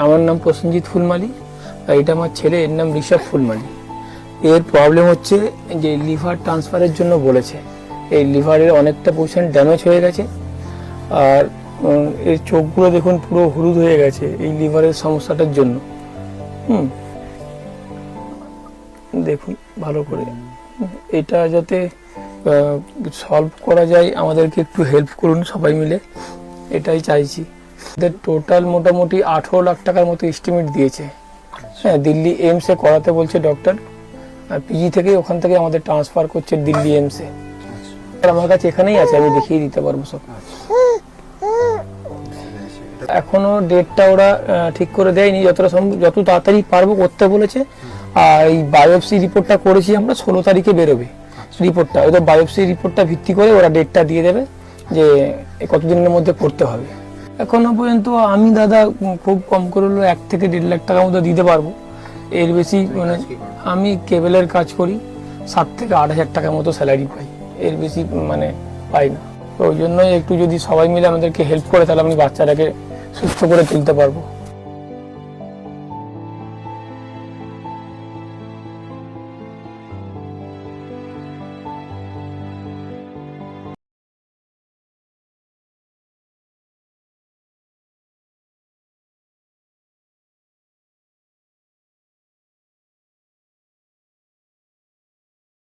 আমার নাম প্রসেনজিৎ ফুলমালি, আর এটা আমার ছেলে, এর নাম ঋষভ ফুলমালি। এর প্রবলেম হচ্ছে যে লিভার ট্রান্সফারের জন্য বলেছে। এই লিভারের অনেকটা পোর্শন ড্যামেজ হয়ে গেছে, আর এর চোখগুলো দেখুন পুরো হলুদ হয়ে গেছে এই লিভারের সমস্যাটার জন্য। দেখুন ভালো করে, এটা যাতে সলভ করা যায় আমাদেরকে একটু হেল্প করুন সবাই মিলে, এটাই চাইছি। এদের টোটাল মোটামুটি 18 লাখ টাকার মতো এস্টিমেট দিয়েছে। হ্যাঁ, দিল্লি এইমসে করাতে বলছে ডক্টর, পিজি থেকে ওখান থেকে আমাদের ট্রান্সফার করছে দিল্লি এইমসে। আমার কাছে এখানেই আছে, আমি দেখিয়ে দিতে পারবো সব। এখনো ডেটটা ওরা ঠিক করে দেয়নি, যত তাড়াতাড়ি পারবো করতে বলেছে। আর এই বায়োপসি রিপোর্টটা করেছি আমরা, 16 তারিখে বেরোবে রিপোর্টটা। ওদের বায়োপসি রিপোর্টটা ভিত্তি করে ওরা ডেটটা দিয়ে দেবে যে কতদিনের মধ্যে করতে হবে। এখনো পর্যন্ত আমি দাদা খুব কম করে হলো 1 থেকে 1.5 লাখ টাকার মতো দিতে পারবো। এর বেশি মানে আমি কেবলের কাজ করি, 7 থেকে 8 হাজার টাকার মতো স্যালারি পাই, এর বেশি মানে পাই না। তো ওই জন্যই একটু যদি সবাই মিলে আমাদেরকে হেল্প করে, তাহলে আমি বাচ্চাটাকে সুস্থ করে তুলতে পারবো।